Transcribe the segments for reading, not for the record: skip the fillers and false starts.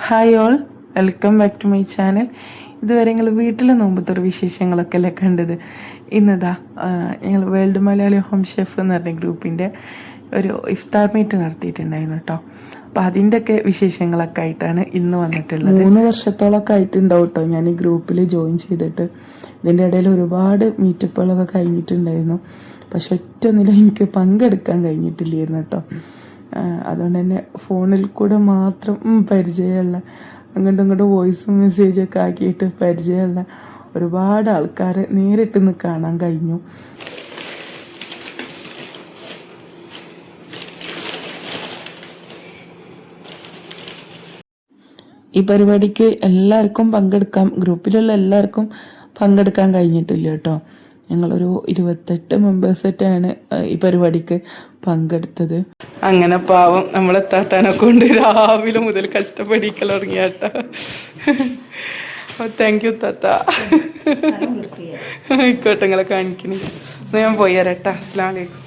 Hi all, welcome back to my channel. ഇതുവരെ ഞങ്ങൾ വീട്ടിലെ നോമ്പുതൊറ വിശേഷങ്ങളൊക്കെ അല്ലേ കണ്ടത്. ഇന്നിതാ ഞങ്ങൾ വേൾഡ് മലയാളി ഹോം ഷെഫ് എന്ന് പറഞ്ഞ ഗ്രൂപ്പിൻ്റെ ഒരു ഇഫ്താർ മീറ്റ് നടത്തിയിട്ടുണ്ടായിരുന്നു കേട്ടോ. അപ്പോൾ അതിൻ്റെയൊക്കെ വിശേഷങ്ങളൊക്കെ ആയിട്ടാണ് ഇന്ന് വന്നിട്ടുള്ളത്. 3 വർഷത്തോളമൊക്കെ ആയിട്ടുണ്ടാവും കേട്ടോ ഞാൻ ഈ ഗ്രൂപ്പിൽ ജോയിൻ ചെയ്തിട്ട്. ഇതിൻ്റെ ഇടയിൽ ഒരുപാട് മീറ്റപ്പുകളൊക്കെ കഴിഞ്ഞിട്ടുണ്ടായിരുന്നു. പക്ഷെ ഒറ്റൊന്നിലും എനിക്ക് പങ്കെടുക്കാൻ കഴിഞ്ഞിട്ടില്ലായിരുന്നു കേട്ടോ. അതുകൊണ്ട് തന്നെ ഫോണിൽ കൂടെ മാത്രം പരിചയമുള്ള, അങ്ങോട്ടും ഇങ്ങോട്ടും വോയിസും മെസ്സേജൊക്കെ ആക്കിയിട്ട് പരിചയമുള്ള ഒരുപാട് ആൾക്കാരെ നേരിട്ട് കാണാൻ കഴിഞ്ഞു. ഈ പരിപാടിക്ക് എല്ലാവർക്കും പങ്കെടുക്കാം, ഗ്രൂപ്പിലുള്ള എല്ലാവർക്കും പങ്കെടുക്കാൻ കഴിഞ്ഞിട്ടില്ല കേട്ടോ. ഞങ്ങളൊരു 28 മെമ്പേഴ്സായിട്ടാണ് ഈ പരിപാടിക്ക് പങ്കെടുത്തത്. അങ്ങനെ പാവം നമ്മളെത്താത്താനെ കൊണ്ട് രാവിലെ മുതൽ കഷ്ടപ്പെടിക്കൽ തുടങ്ങിയാട്ടോ. താങ്ക് യു താത്ത. ആയിക്കോട്ടെ, നിങ്ങളെ കാണിക്കണേ. ഞാൻ പോയി തരട്ടാ. അസ്സലാമു അലൈക്കും.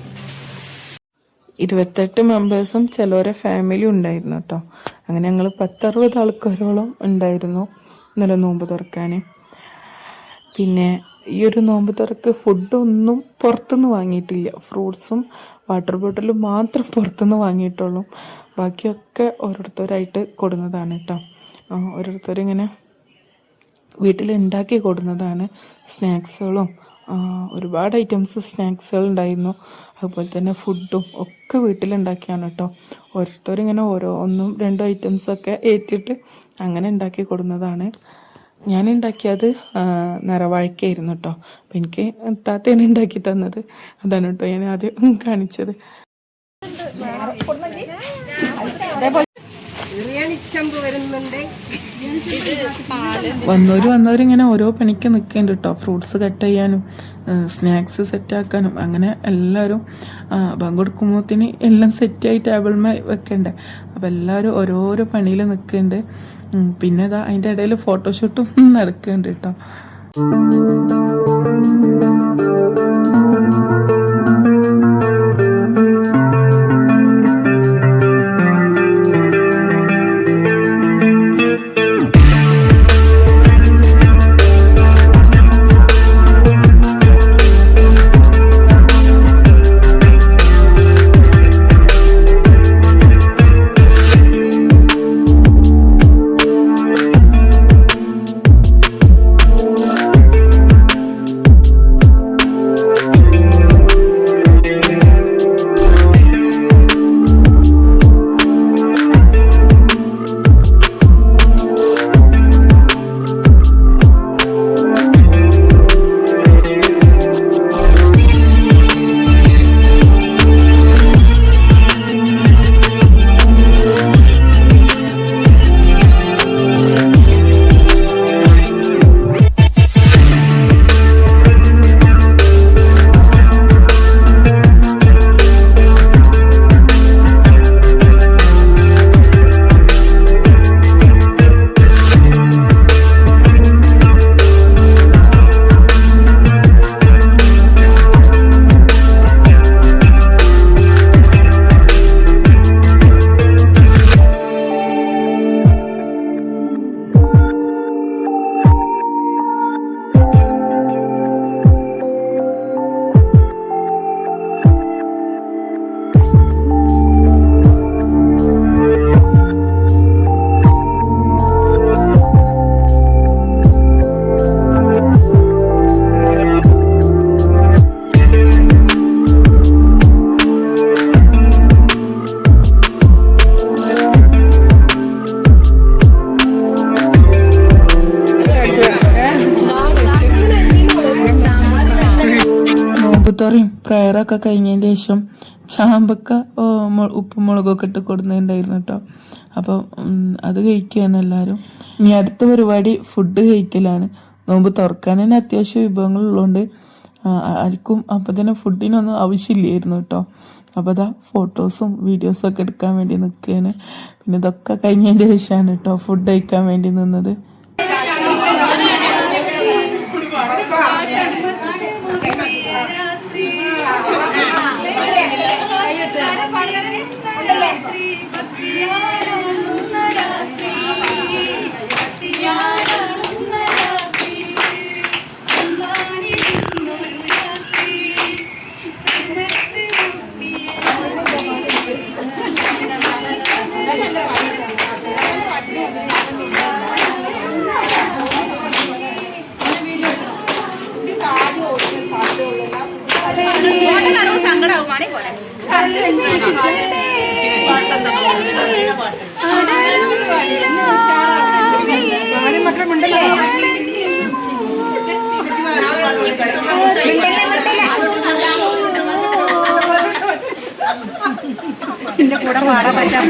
28 മെമ്പേഴ്സും ചിലവരെ ഫാമിലി ഉണ്ടായിരുന്നു കേട്ടോ. അങ്ങനെ ഞങ്ങൾ 10-60 ആൾക്കാരോളം ഉണ്ടായിരുന്നു ഇന്നലെ നോമ്പ് തുറക്കാൻ. പിന്നെ ഈ ഒരു നോമ്പ് തുറക്ക് ഫുഡൊന്നും പുറത്തുനിന്ന് വാങ്ങിയിട്ടില്ല. ഫ്രൂട്ട്സും വാട്ടർ ബോട്ടിലും മാത്രം പുറത്തുനിന്ന് വാങ്ങിയിട്ടുള്ളൂ. ബാക്കിയൊക്കെ ഓരോരുത്തരായിട്ട് കൊടുന്നതാണ് കേട്ടോ. ഓരോരുത്തരിങ്ങനെ വീട്ടിലുണ്ടാക്കി കൊടുന്നതാണ്. സ്നാക്സുകളും ഒരുപാട് ഐറ്റംസ് സ്നാക്സുകൾ ഉണ്ടായിരുന്നു. അതുപോലെ തന്നെ ഫുഡും ഒക്കെ വീട്ടിലുണ്ടാക്കിയാണ് കേട്ടോ. ഓരോരുത്തരിങ്ങനെ 1-2 ഐറ്റംസൊക്കെ ഏറ്റിട്ട് അങ്ങനെ ഉണ്ടാക്കി കൊടുന്നതാണ്. ഞാൻ ഉണ്ടാക്കിയത് നിറവാഴയ്ക്കായിരുന്നു കേട്ടോ. അപ്പം എനിക്ക് താത്തേനെ ഉണ്ടാക്കി തന്നത് അതാണ് കേട്ടോ ഞാൻ ആദ്യം കാണിച്ചത്. വന്നവരിങ്ങനെ ഓരോ പണിക്ക് നിൽക്കുന്നുണ്ട് കേട്ടോ. ഫ്രൂട്ട്സ് കട്ട് ചെയ്യാനും സ്നാക്സ് സെറ്റാക്കാനും അങ്ങനെ എല്ലാവരും പങ്കെടുക്കുമ്പോഴത്തേന് എല്ലാം സെറ്റായി ടേബിൾമേ വെക്കണ്ടേ. അപ്പം എല്ലാവരും ഓരോരോ പണിയിൽ നിൽക്കുന്നുണ്ട്. പിന്നെ ഇതാ അതിൻ്റെ ഇടയിൽ ഫോട്ടോഷൂട്ടും നടക്കുന്നുണ്ട് കേട്ടോ. നോമ്പുതുറയും പ്രയറൊക്കെ കഴിഞ്ഞതിന് ശേഷം ചാമ്പക്ക ഉപ്പും മുളകൊക്കെ ഇട്ട് കൊടുക്കുന്നുണ്ടായിരുന്നു കേട്ടോ. അപ്പം അത് കഴിക്കുകയാണ് എല്ലാവരും. ഇനി അടുത്ത പരിപാടി ഫുഡ് കഴിക്കലാണ്. നോമ്പ് തുറക്കാൻ തന്നെ അത്യാവശ്യം വിഭവങ്ങളുള്ളതുകൊണ്ട് ആർക്കും അപ്പം തന്നെ ഫുഡിനൊന്നും ആവശ്യമില്ലായിരുന്നു കേട്ടോ. അപ്പോൾ അതാ ഫോട്ടോസും വീഡിയോസും ഒക്കെ എടുക്കാൻ വേണ്ടി നിൽക്കുകയാണ്. പിന്നെ ഇതൊക്കെ കഴിഞ്ഞതിൻ്റെ ശേഷമാണ് കേട്ടോ ഫുഡ് കഴിക്കാൻ വേണ്ടി നിന്നത്. എന്റെ കൂടെ പാടാൻ പറ്റാം.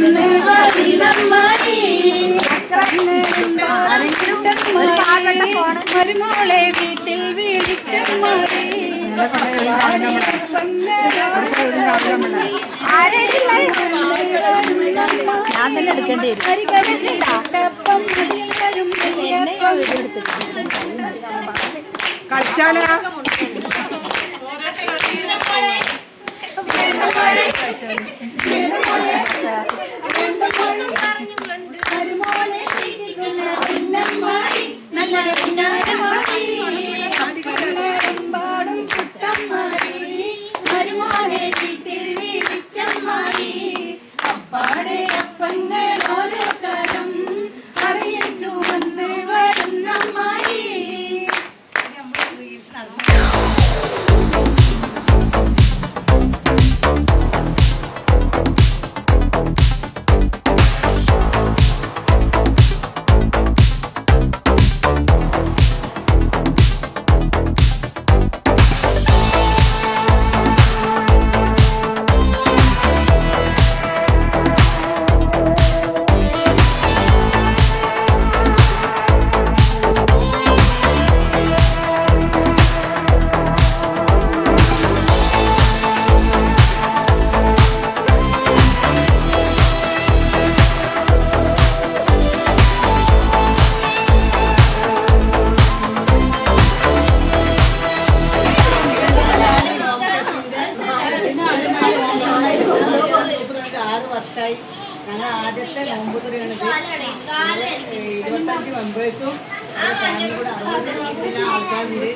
മരുമോളെ വീട്ടിൽ ഞാൻ തന്നെ എടുക്കേണ്ടി വരും. കളിച്ചാലോ ഞങ്ങൾ ആദ്യത്തെ നോമ്പ് തുറയാണ്. 25 മെമ്പേഴ്സും കൂടെ 60 ആൾക്കാരുണ്ട്.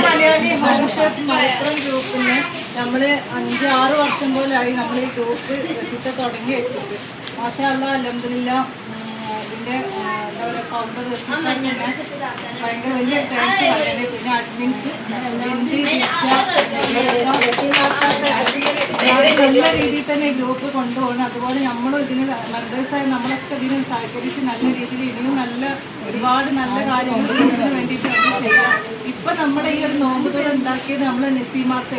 മലയാളി ഹോം ഷെഫ് മലപ്പുറം ഗ്രൂപ്പിന് നമ്മൾ 5-6 വർഷം പോലായി നമ്മൾ ഈ ഗ്രൂപ്പ് റെസിപ്പി തുടങ്ങി വെച്ചിട്ട്. മാഷാ അല്ലാഹ് അൽഹംദുലില്ലാ ഇതിൻ്റെ എന്താ പറയുക ഫൗണ്ടർ റെസിപ്പി ഭയങ്കര വലിയ താങ്ക്സ് പറയണേ. പിന്നെ അഡ്മിൻസ് നല്ല രീതിയിൽ തന്നെ ഗ്രൂപ്പ് കൊണ്ടുപോകണം. അതുപോലെ നമ്മളും ഇതിന് മെമ്പേഴ്സായി നമ്മളൊക്കെ ഇതിന് സഹകരിച്ച് നല്ല രീതിയിൽ ഇനിയും നല്ല ഒരുപാട് നല്ല കാര്യങ്ങൾ ഇതിന് വേണ്ടിയിട്ട് ചെയ്യാം. ഇപ്പം നമ്മുടെ ഈ ഒരു നോമ്പ് തുറ ഉണ്ടാക്കിയത് നമ്മൾ നസീമാത്ത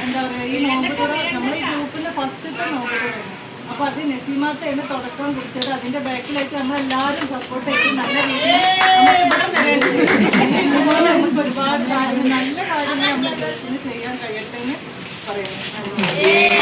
എന്താ പറയുക ഈ നോമ്പ് തുറ നമ്മൾ ഈ ഗ്രൂപ്പിൻ്റെ ഫസ്റ്റത്തെ നോമ്പ് തുറയാണ്. അപ്പോൾ അത് നസീമാത്തയാണ് തുടക്കം കുറിച്ചത്. അതിൻ്റെ ബാക്കിലായിട്ട് നമ്മളെല്ലാവരും സപ്പോർട്ട് ചെയ്ത് നല്ല രീതിയിൽ ഇതുപോലെ നമുക്ക് ഒരുപാട് നല്ല കാര്യങ്ങൾ നമ്മൾ ഡ്രസ്സിന് ചെയ്യാൻ കഴിയട്ടെ എന്ന് പറയുന്നു.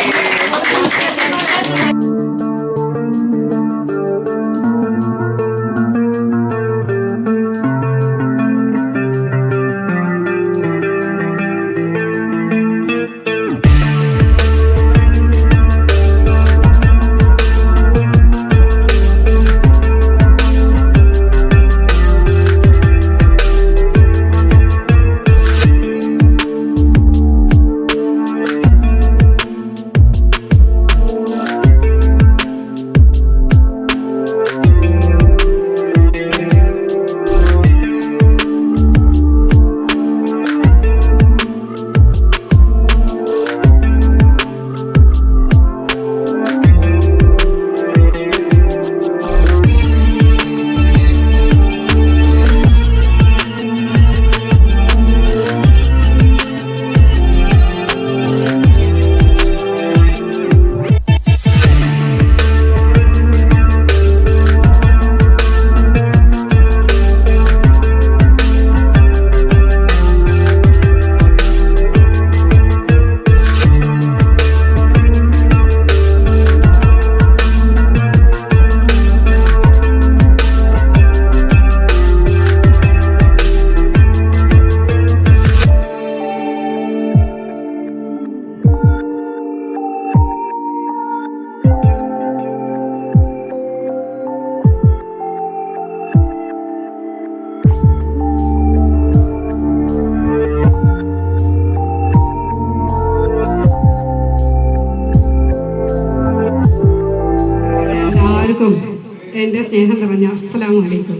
എൻ്റെ സ്നേഹം നിറഞ്ഞ അസ്സലാമു അലൈക്കും.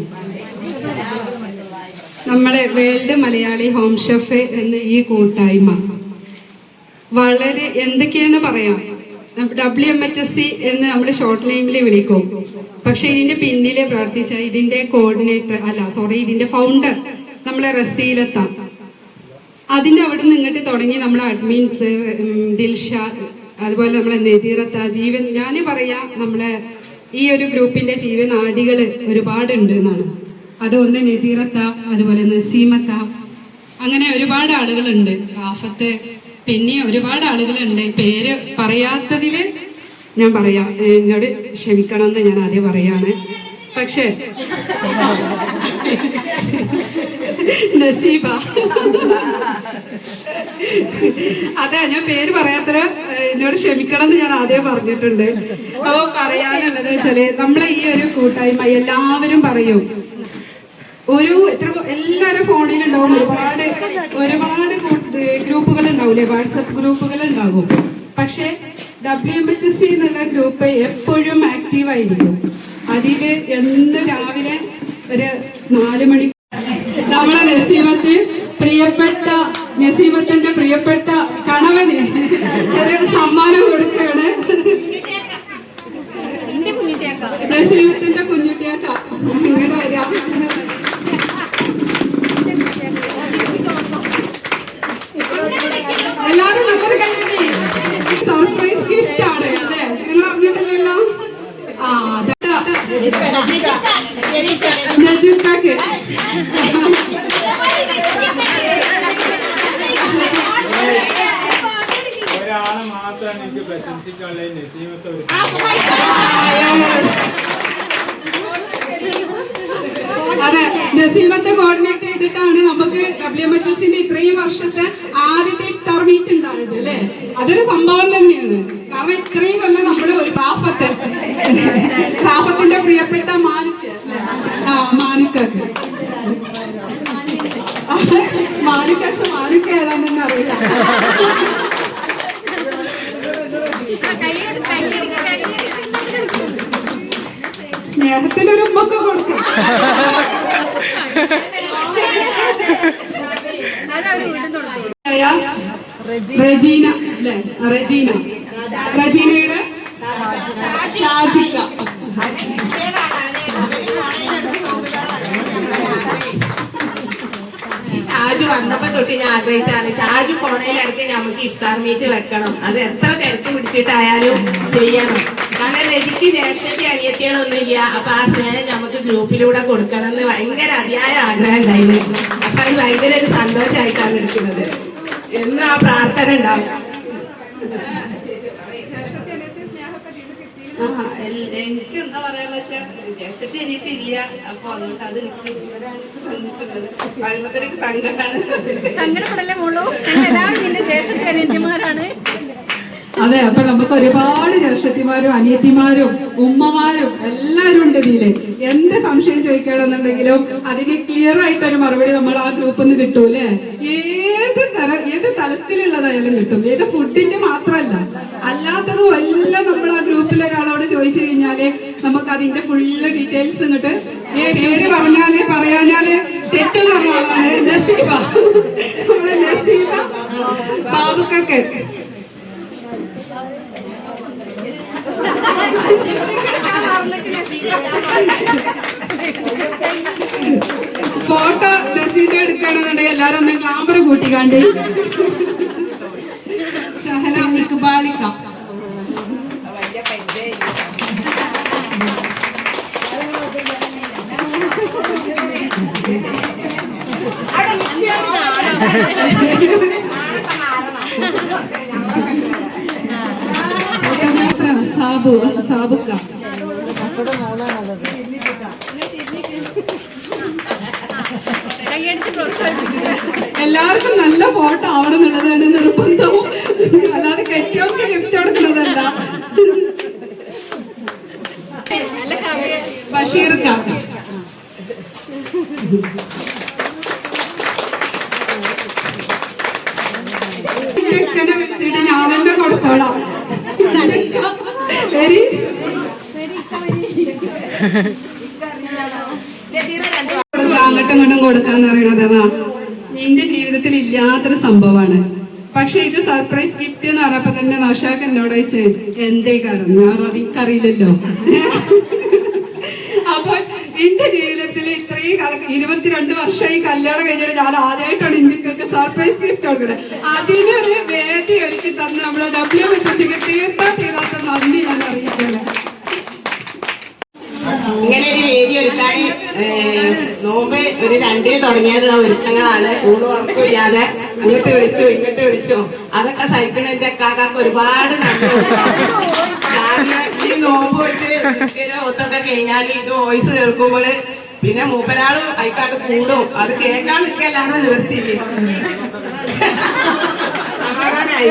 നമ്മളെ വേൾഡ് മലയാളി ഹോം ഷെഫ് എന്ന ഈ കൂട്ടായ്മ വളരെ എന്തൊക്കെയെന്ന് പറയാം. WMHSC എന്ന് നമ്മൾ ഷോർട്ട് നെയിമിൽ വിളിക്കും. പക്ഷെ ഇതിന്റെ പിന്നിൽ പ്രവർത്തിച്ച ഇതിന്റെ കോർഡിനേറ്റർ ഇതിന്റെ ഫൗണ്ടർ നമ്മളെ റസീലത്ത. അതിന്റെ അവിടെ നിന്ന് ഇങ്ങോട്ട് തുടങ്ങി നമ്മളെ അഡ്മിൻസ് ദിൽഷ, അതുപോലെ നമ്മളെ നദീറത്ത, ജീവൻ, ഞാൻ പറയാം നമ്മളെ ഈ ഒരു ഗ്രൂപ്പിന്റെ ജീവനാടികൾ ഒരുപാടുണ്ട് എന്നാണ്. അതൊന്ന് നദീറത്ത, അതുപോലെ നസീമത്ത, അങ്ങനെ ഒരുപാട് ആളുകളുണ്ട്. ആഫത്ത്, പിന്നെ ഒരുപാട് ആളുകളുണ്ട്. പേര് പറയാത്തതിൽ ഞാൻ പറയാം, എന്നോട് ക്ഷമിക്കണമെന്ന് ഞാൻ ആദ്യം പറയാണ്. പക്ഷേ നസീബ, അതെ, ഞാൻ പേര് പറയാത്തത് എന്നോട് ക്ഷമിക്കണം എന്ന് ഞാൻ ആദ്യം പറഞ്ഞിട്ടുണ്ട്. അപ്പോൾ പറയാനുള്ളത് വെച്ചാല് നമ്മളെ ഈ ഒരു കൂട്ടായ്മ എല്ലാവരും പറയും, എല്ലാവരും ഫോണിലുണ്ടാവും, ഒരുപാട് ഗ്രൂപ്പുകൾ ഉണ്ടാവില്ലേ, വാട്സപ്പ് ഗ്രൂപ്പുകൾ ഉണ്ടാകും. പക്ഷെ WMHSC എന്നുള്ള ഗ്രൂപ്പ് എപ്പോഴും ആക്റ്റീവ് ആയിരിക്കും. അതില് എന്ന് രാവിലെ ഒരു 4 മണി നമ്മളെ നസീമത്തിന്റെ പ്രിയപ്പെട്ട കണവന് ഒരു സമ്മാനം കൊടുക്കുകയാണ്. നസീമത്തിന്റെ കുഞ്ഞുട്ടിയാക്ക ഇങ്ങനെ വരാം. എല്ലാരും നല്ലൊരു കൈയ്യടി. സർപ്രൈസ് ഗിഫ്റ്റ് ആണ് അല്ലേ? നിങ്ങൾ അറിഞ്ഞിട്ടില്ലല്ലോ. നജീബാക്ക് ഒരാളെ മാത്രമാണ് എനിക്ക് പ്രശംസിക്കാനുള്ളത്, നസീമത്തെ. അതെ, നസീമത്തെ കോർഡിനേറ്റ് ചെയ്തിട്ടാണ് നമുക്ക് WMHSന്റെ ഇത്രയും വർഷത്തെ ആദ്യത്തെ ഇഫ്താർ മീറ്റ് ഉണ്ടായത് അല്ലേ? അതൊരു സംഭവം തന്നെയാണ്. കാരണം ഇത്രയും കൊല്ലം നമ്മുടെ ഒരു റാഫത്തിന്റെ പ്രിയപ്പെട്ട മാനുക്ക് ഏതാണെന്ന് അറിയില്ല. സ്നേഹത്തിലൊരു ഉമ്മക്ക് കൊടുക്കും. റജീന അല്ലേ? റജീനയുടെ ഷാജിക്ക. ഷാജു വന്നപ്പോ തൊട്ട് ഞാൻ ആഗ്രഹിച്ചാണ്, ഷാജു പോണയിലിടയ്ക്ക് നമുക്ക് ഇഫ്താർ മീറ്റ് വെക്കണം. അത് എത്ര തിരക്ക് പിടിച്ചിട്ടായാലും ചെയ്യണം. കാരണം രജിക്ക് ജ്യേഷ്ഠത്തി അനിയത്തികളൊന്നും ഇല്ല. അപ്പൊ ആ സ്നേഹം നമുക്ക് ഗ്രൂപ്പിലൂടെ കൊടുക്കണം എന്ന് ഭയങ്കര അതിയായ ആഗ്രഹം ഉണ്ടായിരുന്നു. അപ്പൊ അത് ഭയങ്കര ഒരു സന്തോഷമായിട്ടാണ് എടുക്കുന്നത്. എന്നും ആ പ്രാർത്ഥന ഉണ്ടാവും. എനിക്ക് എന്താ പറയാനുള്ള വെച്ചാൽ ജ്യേഷ്ഠത്തി എനിക്കില്ല. അപ്പൊ അതുകൊണ്ട് അത് എനിക്ക് തന്നിട്ടുള്ളത് പറയുമ്പോഴത്തേക്ക് സങ്കടപ്പെടല്ലേ മോളൂ, എല്ലാവരും പിന്നെ ജ്യേഷ്ഠത്തി അനിയത്തിമാരാണ്. അതെ, അപ്പൊ നമുക്ക് ഒരുപാട് ജ്യേഷ്ഠത്തിമാരും അനിയത്തിമാരും ഉമ്മമാരും എല്ലാവരും ഉണ്ട് ഇതില്. എന്ത് സംശയം ചോദിക്കണമെന്നുണ്ടെങ്കിലും അതിന് ക്ലിയർ ആയിട്ടൊരു മറുപടി നമ്മൾ ആ ഗ്രൂപ്പിൽ നിന്ന് കിട്ടൂല്ലേ? ഏത് തലത്തിലുള്ളതായാലും കിട്ടും. ഏത് ഫുഡിന്റെ മാത്രമല്ല, അല്ലാത്തതും എല്ലാം നമ്മൾ ആ ഗ്രൂപ്പിൽ ഒരാളോട് ചോദിച്ചു കഴിഞ്ഞാല് നമുക്ക് അതിന്റെ ഫുള്ള് ഡീറ്റെയിൽസ് ഇങ്ങോട്ട് പേര് പറയാഞ്ഞാല് തെറ്റും നമ്മളാണ്. നസീബ, നമ്മുടെ നസീബ ബാബുക്കൊക്കെ ഫോട്ടോ നസീബ എടുക്കണമെന്നുണ്ടെങ്കിൽ എല്ലാരും ഒന്ന് ക്യാമറ കൂട്ടിക്കാണ്ട്. ഷഹന ഇക്ബാലിക്ക, സാബുക്ക, എല്ലാവർക്കും നല്ല ഫോട്ടോ ആവണം എന്നുള്ളതാണ് നിർബന്ധവും. അല്ലാതെ കെട്ടിയോക്ക് ഗിഫ്റ്റ് കൊടുക്കുന്നതല്ല. ബഷീർക്ക, വിളിച്ചിട്ട് ഞാൻ തന്നെ കൊടുത്തോളാം. വെരി കൊടുക്കാം. അങ്ങോട്ടും ഇങ്ങോട്ടും കൊടുക്കാന്ന് പറയുന്നത് അതാ എന്റെ ജീവിതത്തിൽ ഇല്ലാത്തൊരു സംഭവമാണ്. പക്ഷെ ഇത് സർപ്രൈസ് ഗിഫ്റ്റ് എന്ന് പറഞ്ഞപ്പോ തന്നെ നൗഷാക്ക് എന്നോട് ചോദിച്ചു എന്തേ കാരണം ഞാൻ എനിക്കറിയില്ലല്ലോ. അപ്പൊ എന്റെ ജീവിതത്തിൽ ഇത്രയും 22 വർഷമായി കല്യാണം കഴിഞ്ഞിട്ട് ഞാൻ ആദ്യമായിട്ടാണ് ഇന്ത്യക്കൊക്കെ സർപ്രൈസ് ഗിഫ്റ്റ് കൊടുക്കുന്നത്. അതിനൊരു വേദി ഒരുക്കി തന്ന് നമ്മളെ WMHSക്ക് തീർത്താത്ത നന്ദി ഞാൻ അറിയിക്കല. ഇങ്ങനെ ഒരു വേദി ഒരുക്കാൻ നോമ്പ് ഒരു 2-ന് തുടങ്ങിയതുള്ള ഒരുക്കങ്ങളാണ്. ഊണ് ഉറക്കില്ലാതെ അങ്ങോട്ട് വിളിച്ചു അതൊക്കെ സഹിക്കണ എന്റെ അക്കാക്കാക്ക് ഒരുപാട് നന്ദി. കാരണം ഈ നോമ്പ് വെച്ച് ഒത്തൊക്കെ കഴിഞ്ഞാൽ ഇത് വോയിസ് കേൾക്കുമ്പോൾ പിന്നെ മൂപ്പരാള് അയക്കാട്ട് കൂടും. അത് കേൾക്കാൻ നിൽക്കല്ലാതെ നിവർത്തിയില്ല. സമാധാനായി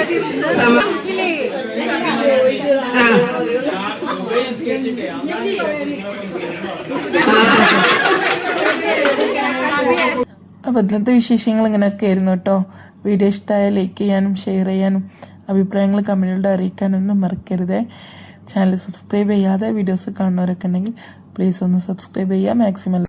അപ്പോൾ ഇന്നത്തെ വിശേഷങ്ങൾ ഇങ്ങനെയൊക്കെ ആയിരുന്നു കേട്ടോ. വീഡിയോ ഇഷ്ടമായ ലൈക്ക് ചെയ്യാനും ഷെയർ ചെയ്യാനും അഭിപ്രായങ്ങൾ കമൻറ്റിലൂടെ അറിയിക്കാനൊന്നും മറക്കരുത്. ചാനൽ സബ്സ്ക്രൈബ് ചെയ്യാതെ വീഡിയോസ് കാണുന്നവരൊക്കെ ഉണ്ടെങ്കിൽ പ്ലീസ് ഒന്ന് സബ്സ്ക്രൈബ് ചെയ്യുക. മാക്സിമം